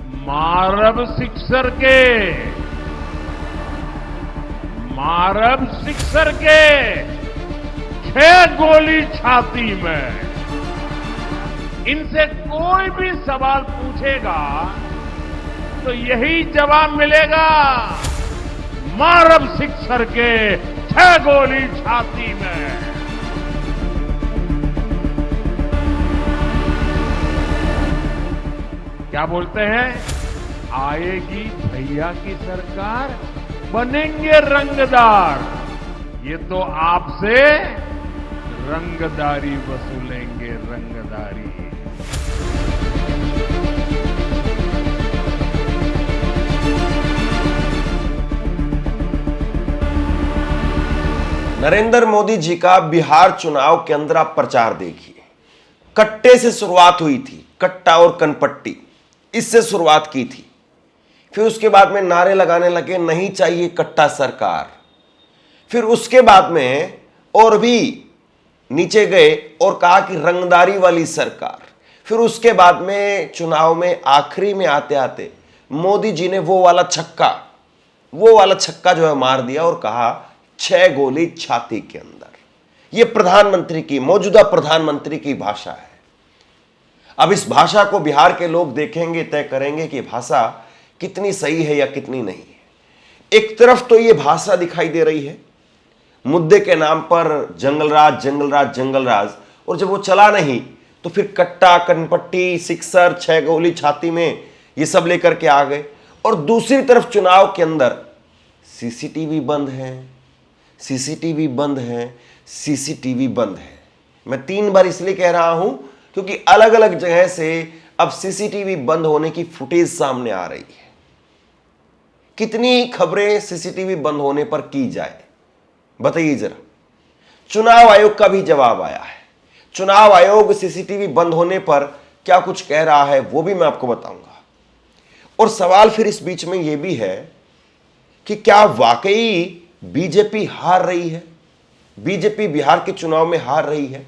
मारब सिक्सर के मारब सिक्सर के 6 गोली छाती में। इनसे कोई भी सवाल पूछेगा तो यही जवाब मिलेगा, मारब सिक्सर के 6 गोली छाती में। क्या बोलते हैं, आएगी भैया की सरकार, बनेंगे रंगदार। ये तो आपसे रंगदारी वसूलेंगे, रंगदारी। नरेंद्र मोदी जी का बिहार चुनाव के अंदर आप प्रचार देखिए। कट्टे से शुरुआत हुई थी, कट्टा और कनपट्टी, इससे शुरुआत की थी। फिर उसके बाद में नारे लगाने लगे, नहीं चाहिए कट्टा सरकार। फिर उसके बाद में और भी नीचे गए और कहा कि रंगदारी वाली सरकार। फिर उसके बाद में चुनाव में आखिरी में आते आते मोदी जी ने वो वाला छक्का जो है मार दिया और कहा 6 गोली छाती के अंदर। ये प्रधानमंत्री की, मौजूदा प्रधानमंत्री की भाषा है। अब इस भाषा को बिहार के लोग देखेंगे, तय करेंगे कि भाषा कितनी सही है या कितनी नहीं है। एक तरफ तो ये भाषा दिखाई दे रही है, मुद्दे के नाम पर जंगलराज जंगलराज जंगलराज, और जब वो चला नहीं तो फिर कट्टा, कनपट्टी, सिक्सर, 6 गोली छाती में, ये सब लेकर के आ गए। और दूसरी तरफ चुनाव के अंदर सीसीटीवी बंद है, सीसीटीवी बंद है, सीसीटीवी बंद है। मैं 3 बार इसलिए कह रहा हूं क्योंकि अलग अलग जगह से अब सीसीटीवी बंद होने की फुटेज सामने आ रही है। कितनी खबरें सीसीटीवी बंद होने पर की जाए, बताइए जरा। चुनाव आयोग का भी जवाब आया है। चुनाव आयोग सीसीटीवी बंद होने पर क्या कुछ कह रहा है वो भी मैं आपको बताऊंगा। और सवाल फिर इस बीच में यह भी है कि क्या वाकई बीजेपी हार रही है? बीजेपी बिहार के चुनाव में हार रही है?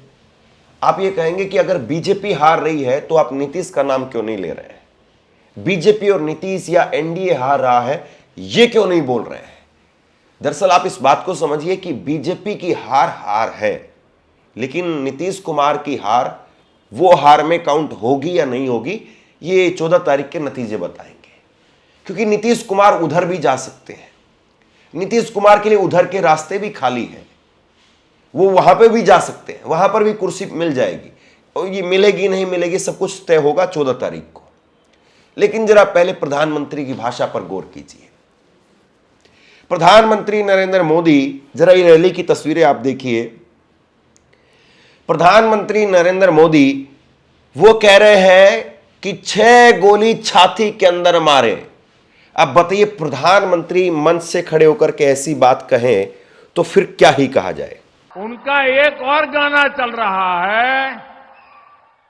आप ये कहेंगे कि अगर बीजेपी हार रही है तो आप नीतीश का नाम क्यों नहीं ले रहे हैं? बीजेपी और नीतीश या एनडीए हार रहा है, ये क्यों नहीं बोल रहे हैं? दरअसल आप इस बात को समझिए कि बीजेपी की हार है, लेकिन नीतीश कुमार की हार, वो हार में काउंट होगी या नहीं होगी, ये 14 तारीख के नतीजे बताएंगे। क्योंकि नीतीश कुमार उधर भी जा सकते हैं, नीतीश कुमार के लिए उधर के रास्ते भी खाली हैं, वो वहां पे भी जा सकते हैं, वहां पर भी कुर्सी मिल जाएगी। और ये मिलेगी नहीं मिलेगी सब कुछ तय होगा 14 तारीख को। लेकिन जरा पहले प्रधानमंत्री की भाषा पर गौर कीजिए। प्रधानमंत्री नरेंद्र मोदी, जरा ये रैली की तस्वीरें आप देखिए। प्रधानमंत्री नरेंद्र मोदी वो कह रहे हैं कि 6 गोली छाती के अंदर मारे। अब बताइए, प्रधानमंत्री मंच से खड़े होकर के ऐसी बात कहें तो फिर क्या ही कहा जाए। उनका एक और गाना चल रहा है,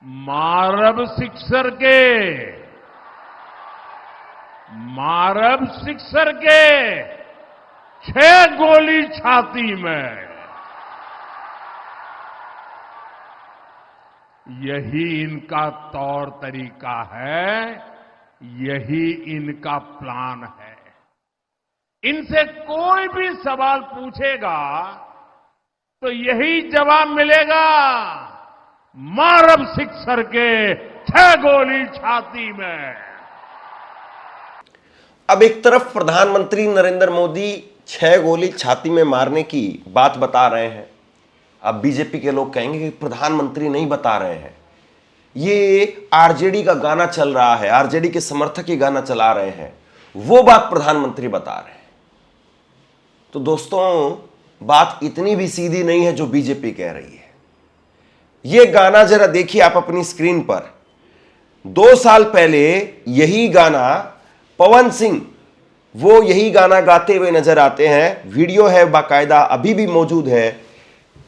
मारब सिक्सर के 6 गोली छाती में। यही इनका तौर तरीका है, यही इनका प्लान है। इनसे कोई भी सवाल पूछेगा तो यही जवाब मिलेगा, मारब सिक्सर के 6 गोली छाती में। अब एक तरफ प्रधानमंत्री नरेंद्र मोदी 6 गोली छाती में मारने की बात बता रहे हैं। अब बीजेपी के लोग कहेंगे कि प्रधानमंत्री नहीं बता रहे हैं, ये आरजेडी का गाना चल रहा है, आरजेडी के समर्थक ये गाना चला रहे हैं, वो बात प्रधानमंत्री बता रहे हैं। तो दोस्तों, बात इतनी भी सीधी नहीं है जो बीजेपी कह रही है। ये गाना जरा देखिए आप अपनी स्क्रीन पर। 2 साल पहले यही गाना पवन सिंह, वो यही गाना गाते हुए नजर आते हैं। वीडियो है बाकायदा, अभी भी मौजूद है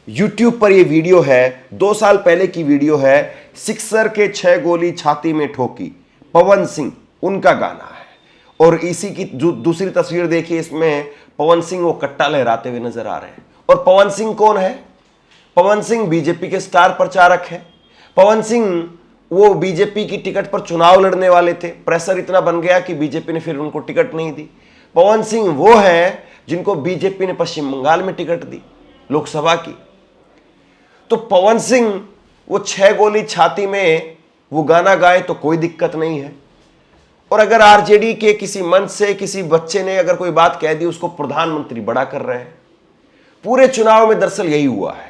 यूट्यूब पर। ये वीडियो है 2 साल पहले की वीडियो है। सिक्सर के 6 गोली छाती में ठोकी, पवन सिंह, उनका गाना है। और इसी की दूसरी तस्वीर देखिए, इसमें पवन सिंह वो कट्टा लहराते हुए नजर आ रहे हैं। और पवन सिंह कौन है? पवन सिंह बीजेपी के स्टार प्रचारक हैं। पवन सिंह वो बीजेपी की टिकट पर चुनाव लड़ने वाले थे, प्रेशर इतना बन गया कि बीजेपी ने फिर उनको टिकट नहीं दी। पवन सिंह वो है जिनको बीजेपी ने पश्चिम बंगाल में टिकट दी लोकसभा की। तो पवन सिंह वो 6 गोली छाती में वो गाना गाए तो कोई दिक्कत नहीं है, और अगर आरजेडी के किसी मंच से किसी बच्चे ने अगर कोई बात कह दी उसको प्रधानमंत्री बड़ा कर रहे हैं। पूरे चुनाव में दरअसल यही हुआ है।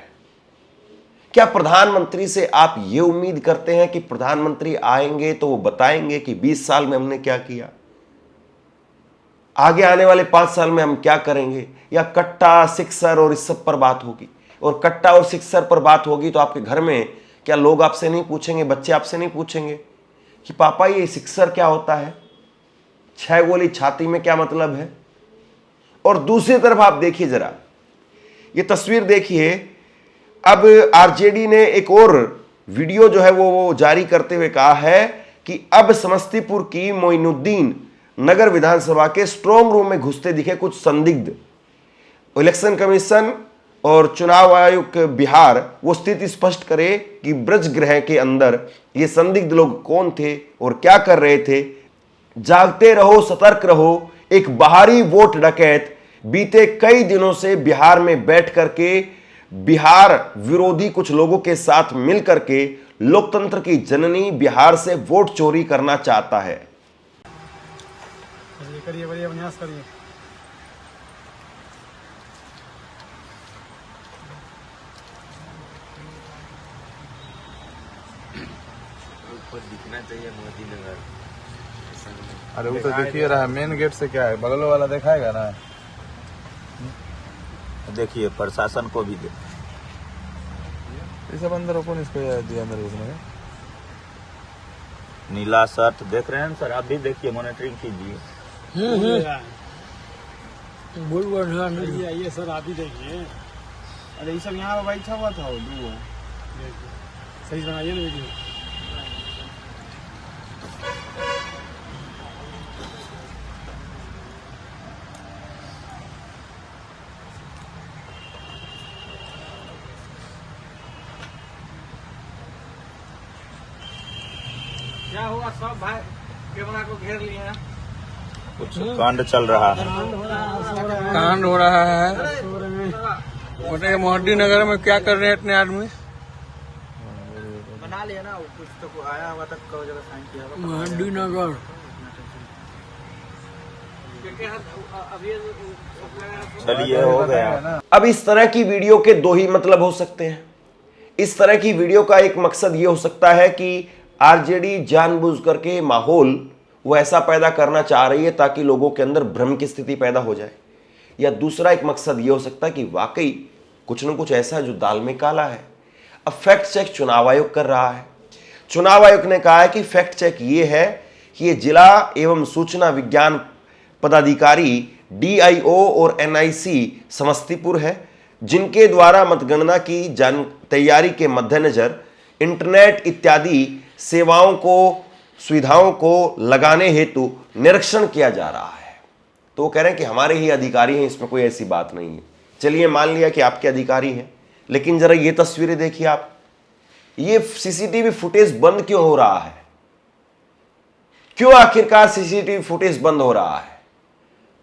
क्या प्रधानमंत्री से आप ये उम्मीद करते हैं कि प्रधानमंत्री आएंगे तो वो बताएंगे कि 20 साल में हमने क्या किया, आगे आने वाले 5 साल में हम क्या करेंगे, या कट्टा सिक्सर और इस सब पर बात होगी? और कट्टा और सिक्सर पर बात होगी तो आपके घर में क्या लोग आपसे नहीं पूछेंगे, बच्चे आपसे नहीं पूछेंगे कि पापा ये सिक्सर क्या होता है, 6 गोली छाती में क्या मतलब है? और दूसरी तरफ आप देखिए जरा ये तस्वीर देखिए। अब आरजेडी ने एक और वीडियो जो है वो जारी करते हुए कहा है कि अब समस्तीपुर की मोइनुद्दीन नगर विधानसभा के स्ट्रांग रूम में घुसते दिखे कुछ संदिग्ध। इलेक्शन कमीशन और चुनाव आयोग बिहार वो स्थिति स्पष्ट करे कि ब्रजगृह के अंदर ये संदिग्ध लोग कौन थे और क्या कर रहे थे। जागते रहो, सतर्क रहो, एक बाहरी वोट डकैत बीते कई दिनों से बिहार में बैठ करके बिहार विरोधी कुछ लोगों के साथ मिलकर के लोकतंत्र की जननी बिहार से वोट चोरी करना चाहता है। करिए बढ़िया प्रयास करिए। दिखना चाहिए मोदी नगर। अरे वो तो देखिए रहा है, मेन गेट से क्या है, बगल वाला दिखाएगा ना। देखिए प्रशासन को भी दे ये सब अंदर ओपन इसको दिया अंदर उसने। नीला शर्ट देख रहे हैं सर, आप भी देखिए, मॉनिटरिंग कीजिए। आइए सर, आप ही देखिए। अरे ये सब यहाँ बैठा हुआ था, सही बनाइए ना वीडियो। क्या हुआ, सब भाई कैमरा को घेर लिए हैं। कुछ कांड चल रहा है। कांड हो रहा है। बोले मोदी नगर में क्या कर रहे हैं इतने आदमी? बना लिया ना, कुछ तो आया हुआ था, कई जगह साइन किया हुआ। मोदी नगर चलिए हो गया। अब इस तरह की वीडियो के दो ही मतलब हो सकते हैं। इस तरह की वीडियो का एक मकसद यह हो सकता है कि आरजेडी जानबूझ करके माहौल वो ऐसा पैदा करना चाह रही है ताकि लोगों के अंदर भ्रम की स्थिति पैदा हो जाए, या दूसरा एक मकसद यह हो सकता है कि वाकई कुछ न कुछ ऐसा है जो दाल में काला है। अब फैक्ट चेक चुनाव आयोग कर रहा है। चुनाव आयोग ने कहा है कि फैक्ट चेक ये है कि ये जिला एवं सूचना विज्ञान पदाधिकारी DIO और NIC समस्तीपुर है, जिनके द्वारा मतगणना की तैयारी के मद्देनजर इंटरनेट इत्यादि सेवाओं को, सुविधाओं को लगाने हेतु निरीक्षण किया जा रहा है। तो वो कह रहे हैं कि हमारे ही अधिकारी हैं, इसमें कोई ऐसी बात नहीं है। चलिए मान लिया कि आपके अधिकारी हैं, लेकिन जरा ये तस्वीरें देखिए आप, ये CCTV फुटेज बंद क्यों हो रहा है? क्यों आखिरकार CCTV फुटेज बंद हो रहा है?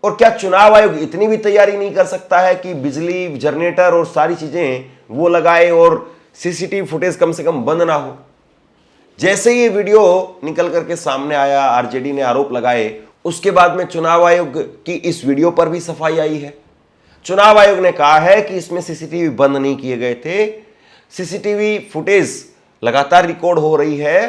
और क्या चुनाव आयोग इतनी भी तैयारी नहीं कर सकता है कि बिजली, जनरेटर और सारी चीजें वो लगाए और CCTV फुटेज कम से कम बंद ना हो? जैसे ये वीडियो निकल करके सामने आया, आरजेडी ने आरोप लगाए, उसके बाद में चुनाव आयोग की इस वीडियो पर भी सफाई आई है। चुनाव आयोग ने कहा है कि इसमें CCTV बंद नहीं किए गए थे, CCTV फुटेज लगातार रिकॉर्ड हो रही है,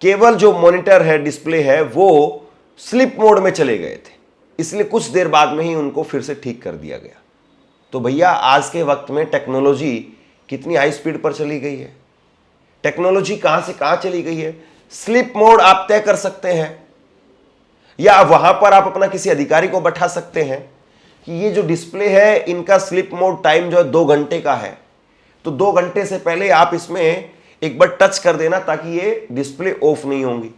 केवल जो मॉनिटर है, डिस्प्ले है, वो स्लिप मोड में चले गए थे, इसलिए कुछ देर बाद में ही उनको फिर से ठीक कर दिया गया। तो भैया आज के वक्त में टेक्नोलॉजी कितनी हाई स्पीड पर चली गई है, टेक्नोलॉजी कहां से कहां चली गई है। स्लिप मोड आप तय कर सकते हैं, या वहां पर आप अपना किसी अधिकारी को बैठा सकते हैं कि ये जो डिस्प्ले है इनका स्लिप मोड टाइम जो है 2 घंटे का है, तो 2 घंटे से पहले आप इसमें एक बार टच कर देना ताकि ये डिस्प्ले ऑफ नहीं होंगी।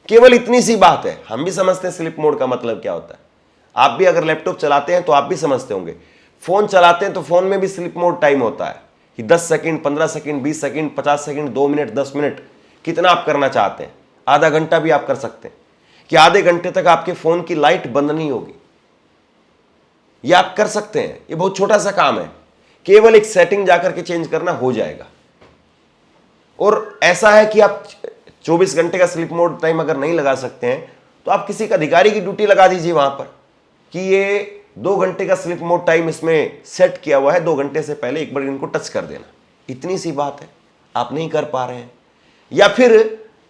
केवल इतनी सी बात है। हम भी समझते हैं स्लिप मोड का मतलब क्या होता है। आप भी अगर लैपटॉप चलाते हैं तो आप भी समझते होंगे। फोन चलाते हैं तो फोन में भी स्लिप मोड टाइम होता है कि 10 second, 15 second, 20 second, 50 second, 2 minute, 10 minute, कितना आप करना चाहते हैं? आधा घंटा भी आप कर सकते हैं कि आधे घंटे तक आपके फोन की लाइट बंद नहीं होगी। ये आप कर सकते हैं। ये बहुत छोटा सा काम है, केवल एक सेटिंग जाकर के चेंज करना, हो जाएगा। और ऐसा है कि आप 24 घंटे का स्लीप मोड टाइम अगर नहीं लगा सकते हैं तो आप किसी अधिकारी की ड्यूटी लगा दीजिए वहां पर कि ये 2 घंटे का स्लीप मोड टाइम इसमें सेट किया हुआ है, 2 घंटे से पहले एक बार इनको टच कर देना। इतनी सी बात है, आप नहीं कर पा रहे हैं। या फिर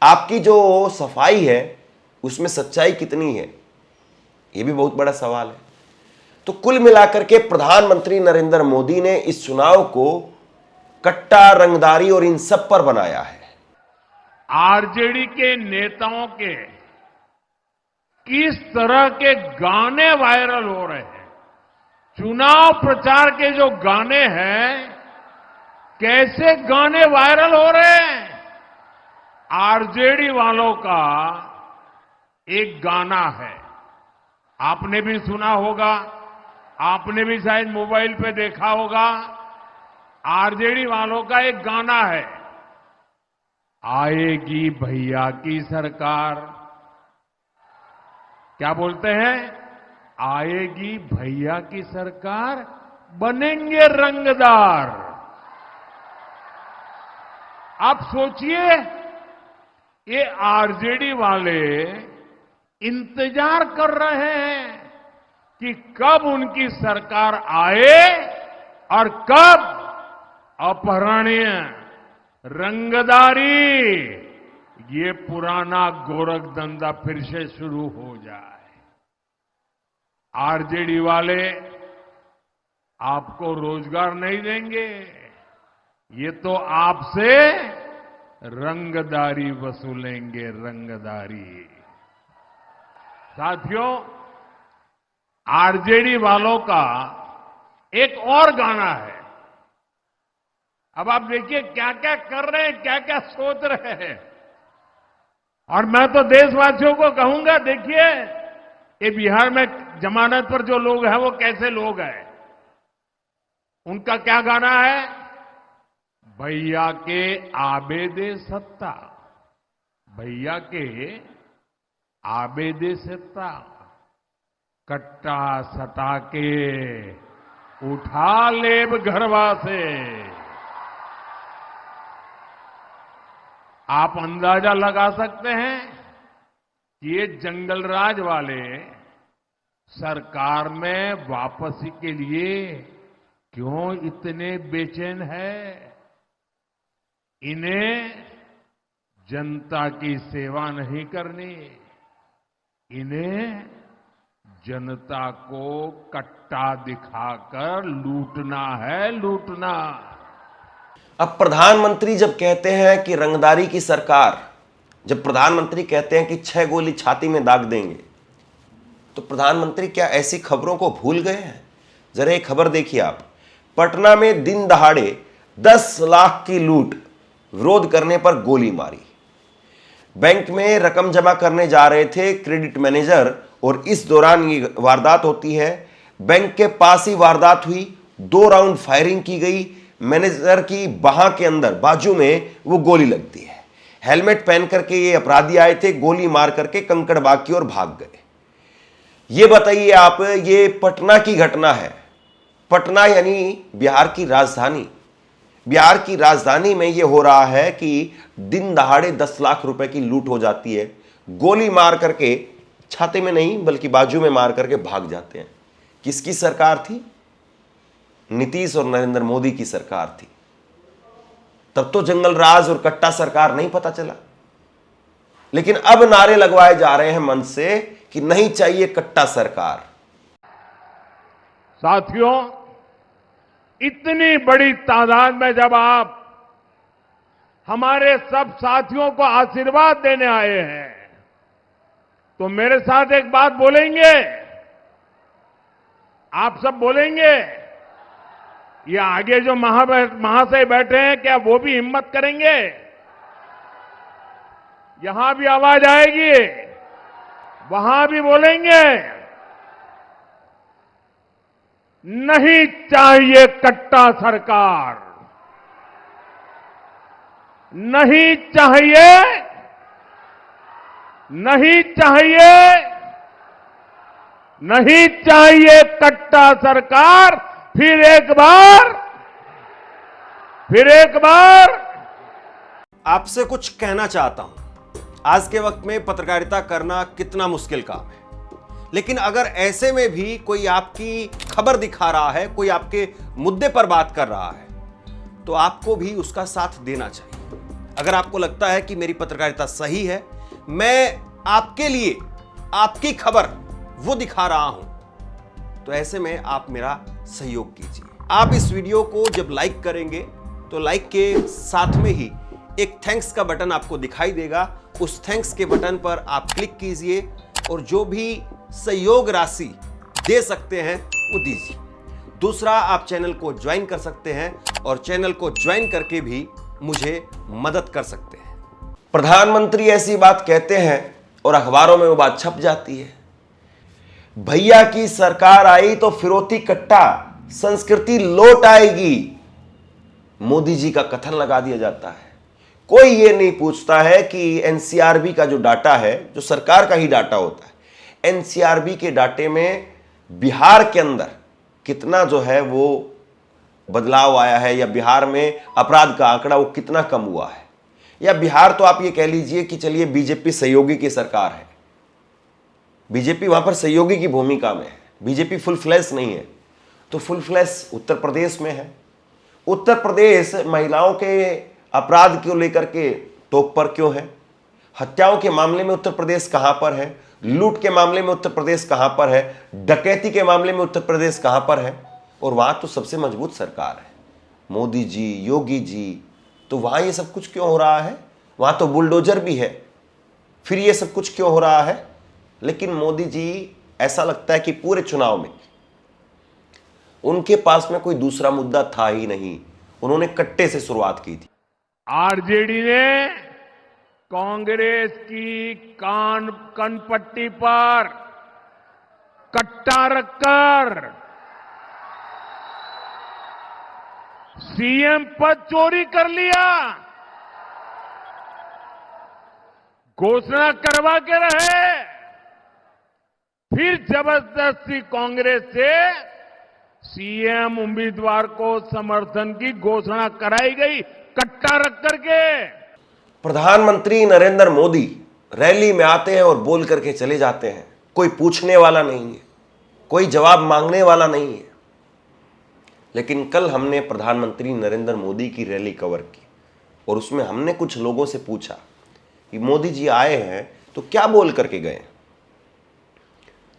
आपकी जो सफाई है उसमें सच्चाई कितनी है, यह भी बहुत बड़ा सवाल है। तो कुल मिलाकर के प्रधानमंत्री नरेंद्र मोदी ने इस चुनाव को कट्टा, रंगदारी और इन सब पर बनाया है। आरजेडी के नेताओं के किस तरह के गाने वायरल हो रहे हैं, चुनाव प्रचार के जो गाने हैं, कैसे गाने वायरल हो रहे हैं। आरजेडी वालों का एक गाना है, आपने भी सुना होगा, आपने भी शायद मोबाइल पे देखा होगा। आरजेडी वालों का एक गाना है, आएगी भैया की सरकार। क्या बोलते हैं? आएगी भैया की सरकार, बनेंगे रंगदार। आप सोचिए, ये आरजेडी वाले इंतजार कर रहे हैं कि कब उनकी सरकार आए और कब अपहरणीय, रंगदारी, ये पुराना गोरख धंधा फिर से शुरू हो जाए। आरजेडी वाले आपको रोजगार नहीं देंगे, ये तो आपसे रंगदारी वसूलेंगे, रंगदारी। साथियों, आरजेडी वालों का एक और गाना है। अब आप देखिए क्या क्या कर रहे हैं, क्या क्या सोच रहे हैं। और मैं तो देशवासियों को कहूंगा, देखिए ये बिहार में जमानत पर जो लोग हैं वो कैसे लोग हैं। उनका क्या गाना है? भैया के आबेदे सत्ता, भैया के आबेदे सत्ता, कट्टा सटा के उठा लेब घरवा से। आप अंदाजा लगा सकते हैं कि ये जंगल राज वाले सरकार में वापसी के लिए क्यों इतने बेचैन है। इन्हें जनता की सेवा नहीं करनी, इन्हें जनता को कट्टा दिखाकर लूटना है, लूटना। अब प्रधानमंत्री जब कहते हैं कि रंगदारी की सरकार, जब प्रधानमंत्री कहते हैं कि 6 गोली छाती में दाग देंगे, तो प्रधानमंत्री क्या ऐसी खबरों को भूल गए हैं? जरा एक खबर देखिए आप। पटना में दिन दहाड़े 10 लाख की लूट, विरोध करने पर गोली मारी। बैंक में रकम जमा करने जा रहे थे क्रेडिट मैनेजर और इस दौरान ये वारदात होती है। बैंक के पास ही वारदात हुई, 2 राउंड फायरिंग की गई। मैनेजर की बाह के अंदर, बाजू में वो गोली लगती है। हेलमेट पहन करके ये अपराधी आए थे, गोली मार करके कंकड़बाग की ओर भाग गए। ये बताइए आप, ये पटना की घटना है। पटना यानी बिहार की राजधानी। बिहार की राजधानी में यह हो रहा है कि दिन दहाड़े 10 लाख रुपए की लूट हो जाती है। गोली मार करके, छाते में नहीं बल्कि बाजू में मार करके भाग जाते हैं। किसकी सरकार थी? नीतीश और नरेंद्र मोदी की सरकार थी। तब तो जंगल राज और कट्टा सरकार नहीं पता चला, लेकिन अब नारे लगवाए जा रहे हैं मन से कि नहीं चाहिए कट्टा सरकार। साथियों, इतनी बड़ी तादाद में जब आप हमारे सब साथियों को आशीर्वाद देने आए हैं, तो मेरे साथ एक बात बोलेंगे? आप सब बोलेंगे? ये आगे जो महाशय बैठे हैं, क्या वो भी हिम्मत करेंगे? यहां भी आवाज आएगी, वहां भी बोलेंगे, नहीं चाहिए कट्टा सरकार। नहीं चाहिए, नहीं चाहिए, नहीं चाहिए कट्टा सरकार। फिर एक बार आपसे कुछ कहना चाहता हूं। आज के वक्त में पत्रकारिता करना कितना मुश्किल काम है, लेकिन अगर ऐसे में भी कोई आपकी खबर दिखा रहा है, कोई आपके मुद्दे पर बात कर रहा है, तो आपको भी उसका साथ देना चाहिए। अगर आपको लगता है कि मेरी पत्रकारिता सही है, मैं आपके लिए आपकी खबर वो दिखा रहा हूं, तो ऐसे में आप मेरा सहयोग कीजिए। आप इस वीडियो को जब लाइक करेंगे तो लाइक के साथ में ही एक थैंक्स का बटन आपको दिखाई देगा। उस थैंक्स के बटन पर आप क्लिक कीजिए और जो भी सहयोग राशि दे सकते हैं वो दीजिए। दूसरा, आप चैनल को ज्वाइन कर सकते हैं और चैनल को ज्वाइन करके भी मुझे मदद कर सकते हैं। प्रधानमंत्री ऐसी बात कहते हैं और अखबारों में वो बात छप जाती है। भैया की सरकार आई तो फिरौती कट्टा संस्कृति लौट आएगी, मोदी जी का कथन लगा दिया जाता है। कोई ये नहीं पूछता है कि एनसीआरबी का जो डाटा है, जो सरकार का ही डाटा होता है, एनसीआरबी के डाटे में बिहार के अंदर कितना जो है वो बदलाव आया है, या बिहार में अपराध का आंकड़ा वो कितना कम हुआ है। या बिहार तो आप ये कह लीजिए कि चलिए बीजेपी सहयोगी की सरकार है, बीजेपी वहां पर सहयोगी की भूमिका में है, बीजेपी फुल फ्लैश नहीं है। तो फुल फ्लैश उत्तर प्रदेश में है। उत्तर प्रदेश महिलाओं के अपराध को लेकर के टॉप पर क्यों है? हत्याओं के मामले में उत्तर प्रदेश कहां पर है? लूट के मामले में उत्तर प्रदेश कहां पर है? डकैती के मामले में उत्तर प्रदेश कहां पर है? और वहां तो सबसे मजबूत सरकार है, मोदी जी, योगी जी। तो वहां ये सब कुछ क्यों हो रहा है? वहां तो बुलडोजर भी है, फिर ये सब कुछ क्यों हो रहा है? लेकिन मोदी जी, ऐसा लगता है कि पूरे चुनाव में उनके पास में कोई दूसरा मुद्दा था ही नहीं। उन्होंने कट्टे से शुरुआत की थी। आरजेडी ने कांग्रेस की कनपट्टी पर कट्टा रखकर सीएम पद चोरी कर लिया, घोषणा करवा के रहे, फिर जबरदस्ती कांग्रेस से सीएम उम्मीदवार को समर्थन की घोषणा कराई गई, कट्टा रख करके। प्रधानमंत्री नरेंद्र मोदी रैली में आते हैं और बोल करके चले जाते हैं। कोई पूछने वाला नहीं है, कोई जवाब मांगने वाला नहीं है। लेकिन कल हमने प्रधानमंत्री नरेंद्र मोदी की रैली कवर की और उसमें हमने कुछ लोगों से पूछा कि मोदी जी आए हैं तो क्या बोल करके गए।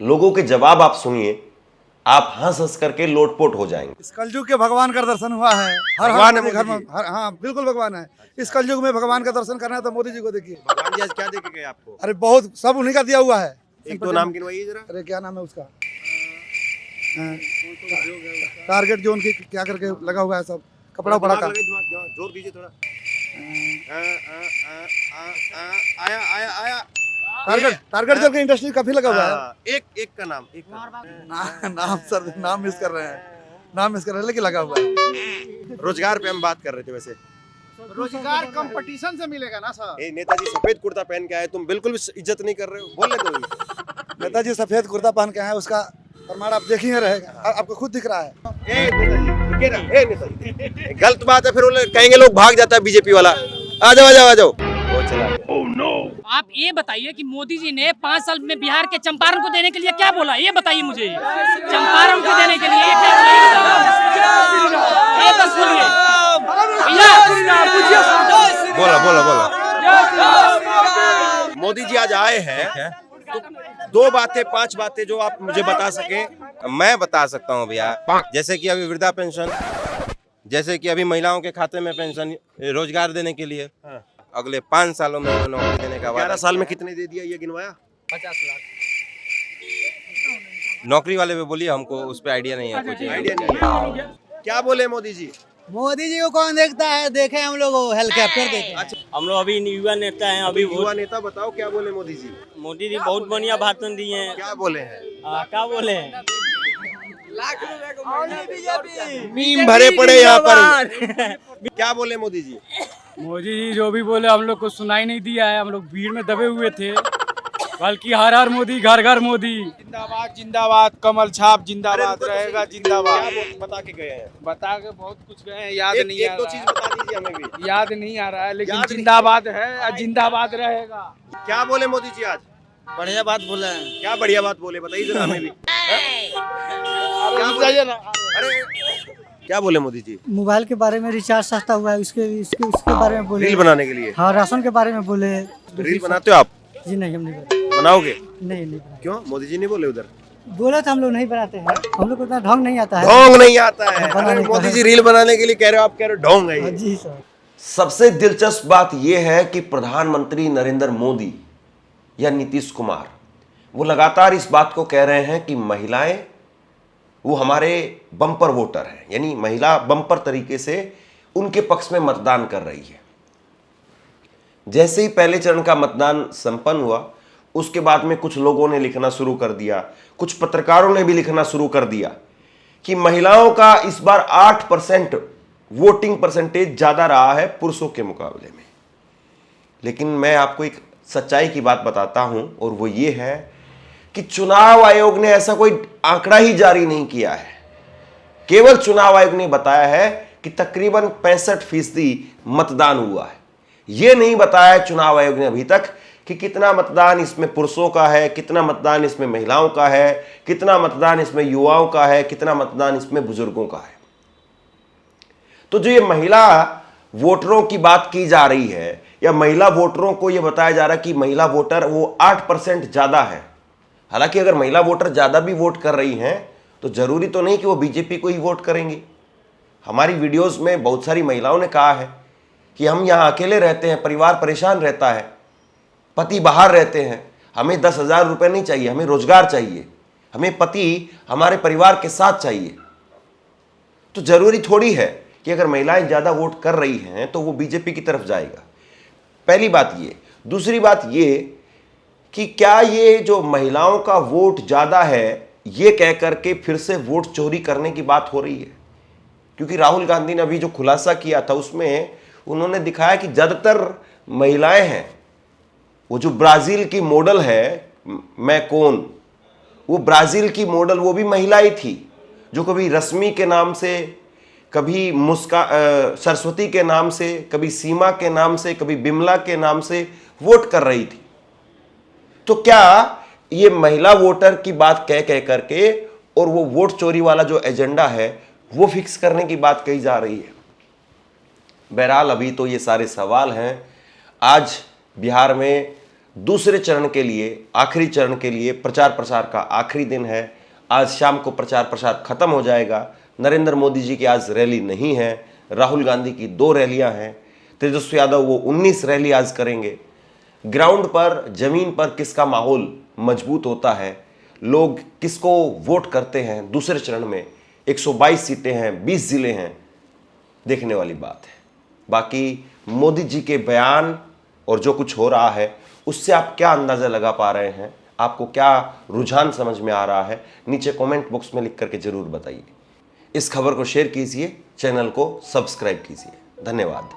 लोगों के जवाब आप सुनिए, आप हंस हंस करके लोटपोट हो जाएंगे। इस कलयुग के भगवान का दर्शन हुआ है। भगवान है घर में मोदी जी। हाँ बिल्कुल भगवान है। इस कलयुग में भगवान का दर्शन करना है तो मोदी जी को देखिए। भगवान जी आज क्या देके गए आपको? अरे बहुत, सब उन्हीं का दिया हुआ है। एक दो नाम गिनवाइए जरा। अरे क्या नाम है उसका, टारगेट जोन की क्या करके लगा हुआ है, सब कपड़ा उपड़ा का। जोर दीजिए थोड़ा। आया आया आया। टारगेट जोन की इंडस्ट्री काफी लगा हुआ है। एक का नाम, नाम सर, नाम मिस कर रहे हैं, लेकिन लगा हुआ है। रोजगार पे हम बात कर रहे थे। वैसे रोजगार कंपटीशन से मिलेगा ना सर। नेताजी सफेद कुर्ता पहन के आए, तुम बिल्कुल भी इज्जत नहीं कर रहे हो। बोल रहे थे नेताजी सफेद कुर्ता पहन के आए, उसका प्रमाण आप देख ही रहेगा, आपको खुद दिख रहा है। गलत बात है, फिर वो कहेंगे लोग भाग जाता है बीजेपी वाला। आ जाओ आ जाओ आ जाओ। वो चला। आप ये बताइए कि मोदी जी ने 5 साल में बिहार के चंपारण को देने के लिए क्या बोला, ये बताइए मुझे। चंपारण को देने के लिए क्या बोला, ये बस बोलिए। बोला बोला बोला। मोदी जी आज आए हैं तो 2 बातें 5 बातें जो आप मुझे बता सके। मैं बता सकता हूँ भैया, जैसे कि अभी वृद्धा पेंशन, जैसे कि अभी महिलाओं के खाते में पेंशन, रोजगार देने के लिए अगले 5 सालों में नौकरी देने का 11 साल में कितने दे दिया ये गिनवाया? 50 लाख। नौकरी वाले पे बोलिए, हमको उस पे आइडिया नहीं है, कुछ आइडिया नहीं है। क्या बोले मोदी जी? मोदी जी को कौन देखता है, देखे हम लोग हेलीकॉप्टर देखे। अच्छा, हम लोग अभी युवा नेता हैं। अभी युवा नेता बताओ क्या बोले मोदी जी? मोदी जी बहुत बढ़िया भाषण दिए हैं। क्या बोले हैं? क्या बोले हैं? मीम भरे पड़े यहाँ पर। क्या बोले मोदी जी? मोदी जी जो भी बोले हम लोग को सुनाई नहीं दिया है। हम लोग भीड़ में दबे हुए थे, बल्कि हर हर मोदी घर घर मोदी। जिंदाबाद जिंदाबाद, कमल छाप जिंदाबाद रहेगा, जिंदाबाद। बता के गए हैं, बता के बहुत कुछ गए हैं, याद नहीं आ एक दो रहा चीज है। बता दीजिए हमें भी। याद नहीं आ रहा है, लेकिन याद नहीं- जिंदाबाद है, जिंदाबाद रहेगा। क्या बोले मोदी जी आज? बढ़िया बात बोले हैं। क्या बढ़िया बात बोले, बताइए जरा हमें भी। रुक जाइए ना। अरे क्या बोले मोदी जी? मोबाइल के बारे में, रिचार्ज सस्ता हुआ है उसके बारे में बोले। रील बनाने के लिए? हाँ, राशन के बारे में बोले। रील बनाते हो आप? जी नहीं, हम नहीं बनाते। बनाओगे? नहीं बनाते। क्यों, मोदी जी नहीं बोले उधर? बोले तो हम लोग नहीं बनाते हैं, हम लोग को उतना ढंग नहीं आता है। ढोंग नहीं आता है। बनाने अरे का मोदी है। जी रील बनाने के लिए कह रहे हो, आप कह रहे हो ढोंग है ये। जी सर। सबसे दिलचस्प बात यह है कि प्रधानमंत्री नरेंद्र मोदी या नीतीश कुमार वो लगातार इस बात को कह रहे हैं कि महिलाएं वो हमारे बम्पर वोटर हैं, यानी महिला बम्पर तरीके से उनके पक्ष में मतदान कर रही है। जैसे ही पहले चरण का मतदान संपन्न हुआ, उसके बाद में कुछ लोगों ने लिखना शुरू कर दिया, कुछ पत्रकारों ने भी लिखना शुरू कर दिया कि महिलाओं का इस बार 8% वोटिंग परसेंटेज ज्यादा रहा है पुरुषों के मुकाबले में। लेकिन मैं आपको एक सच्चाई की बात बताता हूं, और वो ये है कि चुनाव आयोग ने ऐसा कोई आंकड़ा ही जारी नहीं किया है। केवल चुनाव आयोग ने बताया है कि तकरीबन 65% मतदान हुआ है। यह नहीं बताया है चुनाव आयोग ने अभी तक कि कितना मतदान इसमें पुरुषों का है, कितना मतदान इसमें महिलाओं का है, कितना मतदान इसमें युवाओं का है, कितना मतदान इसमें बुजुर्गों का है। तो जो ये महिला वोटरों की बात की जा रही है, या महिला वोटरों को यह बताया जा रहा है कि महिला वोटर वो 8% ज्यादा है। हालांकि अगर महिला वोटर ज्यादा भी वोट कर रही हैं तो जरूरी तो नहीं कि वो बीजेपी को ही वोट करेंगी। हमारी वीडियोस में बहुत सारी महिलाओं ने कहा है कि हम यहाँ अकेले रहते हैं, परिवार परेशान रहता है, पति बाहर रहते हैं, हमें 10,000 रुपये नहीं चाहिए, हमें रोजगार चाहिए, हमें पति हमारे परिवार के साथ चाहिए। तो जरूरी थोड़ी है कि अगर महिलाएं ज्यादा वोट कर रही हैं तो वो बीजेपी की तरफ जाएगा। पहली बात ये। दूसरी बात ये कि क्या ये जो महिलाओं का वोट ज्यादा है, ये कह करके फिर से वोट चोरी करने की बात हो रही है? क्योंकि राहुल गांधी ने अभी जो खुलासा किया था उसमें उन्होंने दिखाया कि ज्यादातर महिलाएं हैं। वो जो ब्राजील की मॉडल है मैं कौन, वो ब्राजील की मॉडल वो भी महिला ही थी, जो कभी रश्मि के नाम से, कभी सरस्वती के नाम से, कभी सीमा के नाम से, कभी बिमला के नाम से वोट कर रही थी। तो क्या ये महिला वोटर की बात कह करके और वो वोट चोरी वाला जो एजेंडा है वो फिक्स करने की बात कही जा रही है? बहरहाल अभी तो ये सारे सवाल हैं। आज बिहार में दूसरे चरण के लिए, आखिरी चरण के लिए प्रचार प्रसार का आखिरी दिन है। आज शाम को प्रचार प्रसार खत्म हो जाएगा। नरेंद्र मोदी जी की आज रैली नहीं है, राहुल गांधी की 2 रैलियां हैं, तेजस्वी यादव वो 19 रैली आज करेंगे। ग्राउंड पर, जमीन पर किसका माहौल मजबूत होता है, लोग किसको वोट करते हैं दूसरे चरण में, 122 सीटें हैं, 20 जिले हैं, देखने वाली बात है। बाकी मोदी जी के बयान और जो कुछ हो रहा है उससे आप क्या अंदाजा लगा पा रहे हैं, आपको क्या रुझान समझ में आ रहा है, नीचे कमेंट बॉक्स में लिख करके जरूर बताइए। इस खबर को शेयर कीजिए, चैनल को सब्सक्राइब कीजिए। धन्यवाद।